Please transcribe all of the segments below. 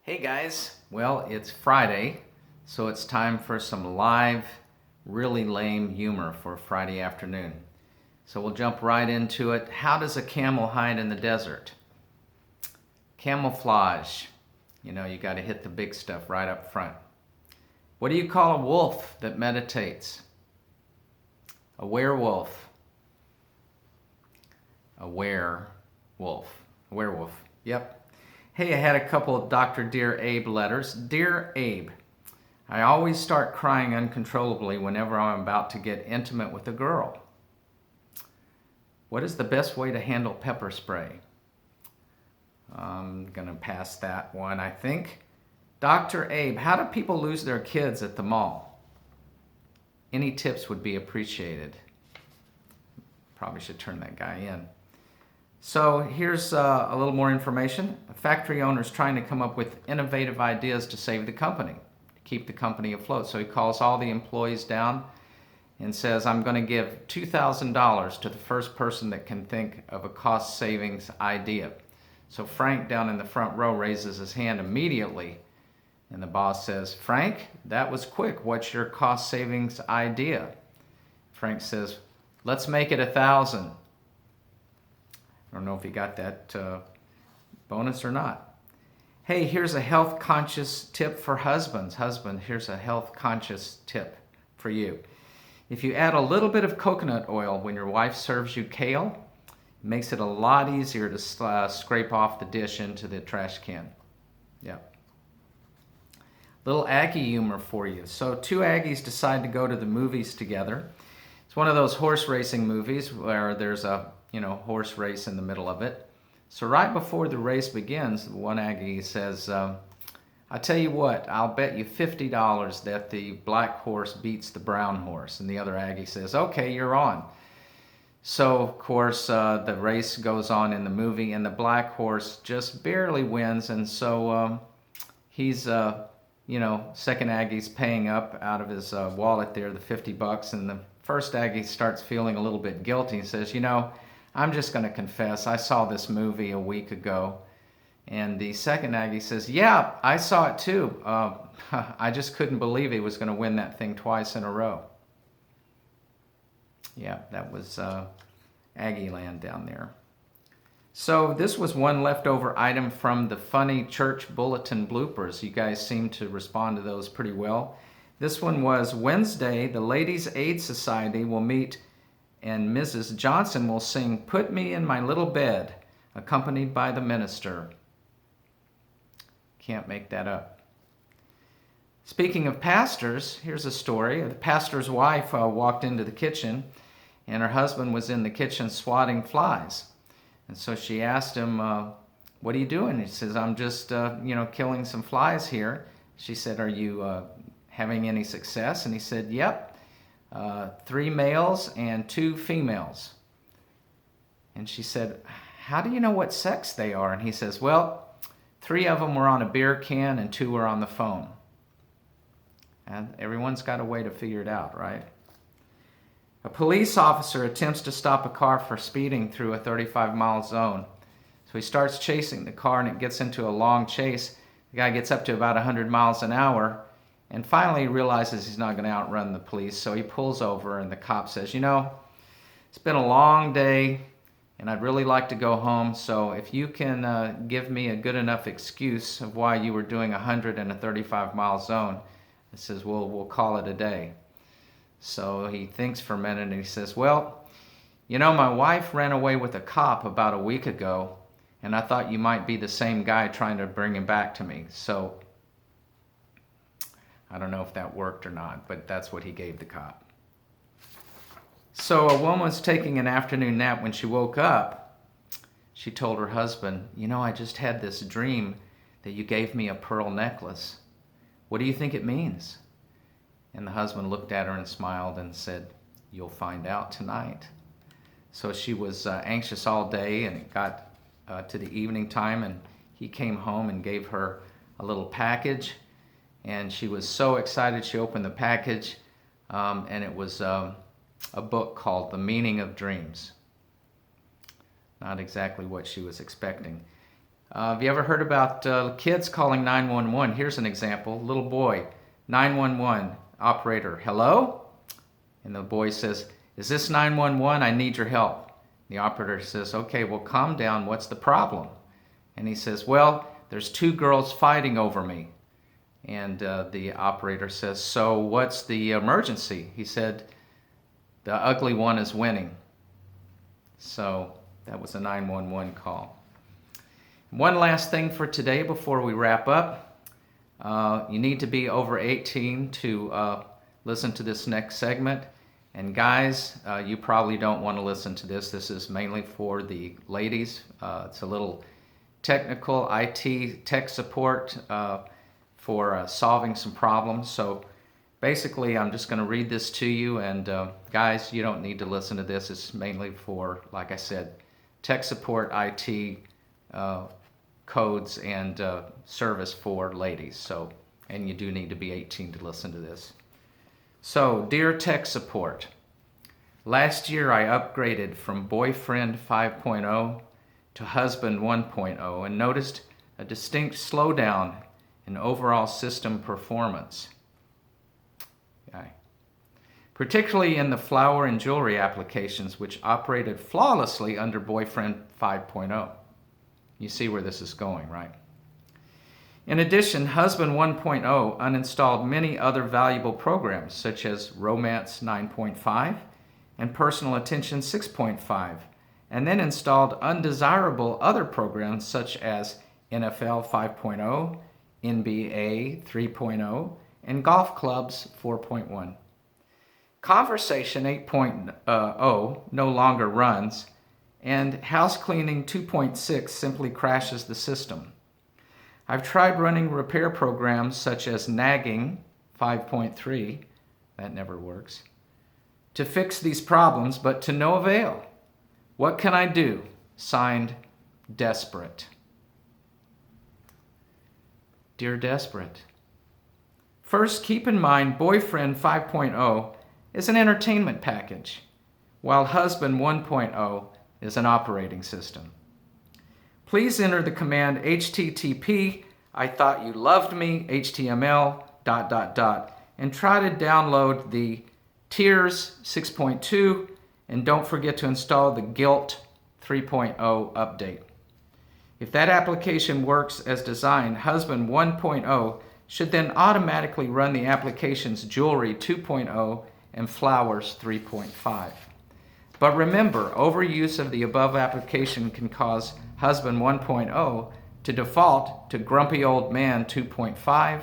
Hey guys, well, it's Friday, so it's time for some live, really lame humor for Friday afternoon. So we'll jump right into it. How does a camel hide in the desert? Camouflage. You got to hit the big stuff right up front. What do you call a wolf that meditates? A werewolf. A werewolf. A werewolf. Yep. Hey, I had a couple of Dr. Dear Abe letters. Dear Abe, I always start crying uncontrollably whenever I'm about to get intimate with a girl. What is the best way to handle pepper spray? I'm going to pass that one, I think. Dr. Abe, how do people lose their kids at the mall? Any tips would be appreciated. Probably should turn that guy in. So here's a little more information. A factory owner is trying to come up with innovative ideas to save the company, to keep the company afloat. So he calls all the employees down and says, I'm going to give $2,000 to the first person that can think of a cost savings idea. So Frank down in the front row raises his hand immediately, and the boss says, Frank, that was quick. What's your cost savings idea? Frank says, let's make it 1,000. I don't know if he got that bonus or not. Hey, here's a health conscious tip for husbands. Husband, here's a health conscious tip for you. If you add a little bit of coconut oil when your wife serves you kale, it makes it a lot easier to scrape off the dish into the trash can. Yep. Little Aggie humor for you. So two Aggies decide to go to the movies together. It's one of those horse racing movies where there's a horse race in the middle of it. So right before the race begins, one Aggie says, I tell you what, I'll bet you $50 that the black horse beats the brown horse. And the other Aggie says, okay, you're on. So, of course, the race goes on in the movie, and the black horse just barely wins. And so he's, second Aggie's paying up out of his wallet there, the $50. And the first Aggie starts feeling a little bit guilty and says, I'm just going to confess, I saw this movie a week ago. And the second Aggie says, yeah, I saw it too. I just couldn't believe he was going to win that thing twice in a row. Yeah, that was Aggie land down there. So this was one leftover item from the funny church bulletin bloopers. You guys seem to respond to those pretty well. This one was Wednesday, the Ladies Aid Society will meet and Mrs. Johnson will sing Put Me in My Little Bed, accompanied by the minister. Can't make that up. Speaking of pastors, here's a story. The pastor's wife walked into the kitchen, and her husband was in the kitchen swatting flies. And so she asked him, what are you doing? He says, I'm just, killing some flies here. She said, are you having any success? And he said, yep. 3 males and 2 females. And she said, how do you know what sex they are? And he says, well, 3 of them were on a beer can and 2 were on the phone. And everyone's got a way to figure it out, right? A police officer attempts to stop a car for speeding through a 35-mile zone. So he starts chasing the car and it gets into a long chase. The guy gets up to about 100 miles an hour. And finally he realizes he's not going to outrun the police, so he pulls over and the cop says, it's been a long day and I'd really like to go home, so if you can give me a good enough excuse of why you were doing 100 in a 35-mile zone, he says, we'll call it a day. So he thinks for a minute and he says, well, my wife ran away with a cop about a week ago and I thought you might be the same guy trying to bring him back to me, so I don't know if that worked or not, but that's what he gave the cop. So a woman was taking an afternoon nap. When she woke up, she told her husband, I just had this dream that you gave me a pearl necklace. What do you think it means? And the husband looked at her and smiled and said, you'll find out tonight. So she was anxious all day, and it got to the evening time, and he came home and gave her a little package. And she was so excited, she opened the package, and it was a book called The Meaning of Dreams. Not exactly what she was expecting. Have you ever heard about kids calling 911? Here's an example. Little boy, 911, operator, hello? And the boy says, is this 911? I need your help. The operator says, okay, well, calm down. What's the problem? And he says, well, there's two girls fighting over me. And the operator says, so what's the emergency? He said, the ugly one is winning. So that was a 911 call. One last thing for today before we wrap up. You need to be over 18 to listen to this next segment. And guys, you probably don't want to listen to this. This is mainly for the ladies. It's a little technical IT tech support for solving some problems. So basically, I'm just going to read this to you. And guys, you don't need to listen to this. It's mainly for, like I said, tech support, IT codes, and service for ladies. So, and you do need to be 18 to listen to this. So, dear tech support, last year I upgraded from Boyfriend 5.0 to Husband 1.0 and noticed a distinct slowdown in overall system performance. Okay. Particularly in the flower and jewelry applications, which operated flawlessly under Boyfriend 5.0. You see where this is going, right? In addition, Husband 1.0 uninstalled many other valuable programs, such as Romance 9.5 and Personal Attention 6.5, and then installed undesirable other programs such as NFL 5.0, NBA 3.0, and Golf Clubs 4.1. Conversation 8.0 no longer runs, and House Cleaning 2.6 simply crashes the system. I've tried running repair programs such as Nagging 5.3, that never works, to fix these problems, but to no avail. What can I do? Signed, Desperate. Dear Desperate, first keep in mind Boyfriend 5.0 is an entertainment package, while Husband 1.0 is an operating system. Please enter the command http I thought you loved me HTML ... and try to download the Tiers 6.2, and don't forget to install the Guilt 3.0 update. If that application works as designed, Husband 1.0 should then automatically run the applications Jewelry 2.0 and Flowers 3.5. But remember, overuse of the above application can cause Husband 1.0 to default to Grumpy Old Man 2.5,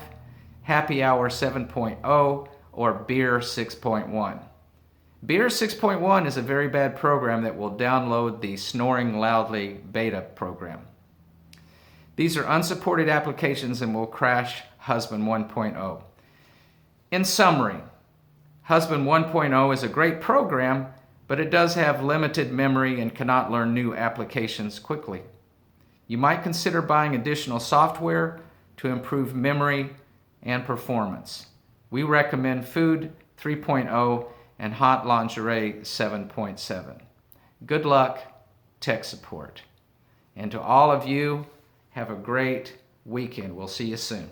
Happy Hour 7.0, or Beer 6.1. Beer 6.1 is a very bad program that will download the Snoring Loudly beta program. These are unsupported applications and will crash Husband 1.0. In summary, Husband 1.0 is a great program, but it does have limited memory and cannot learn new applications quickly. You might consider buying additional software to improve memory and performance. We recommend Food 3.0 and Hot Lingerie 7.7. Good luck, tech support. And to all of you, have a great weekend. We'll see you soon.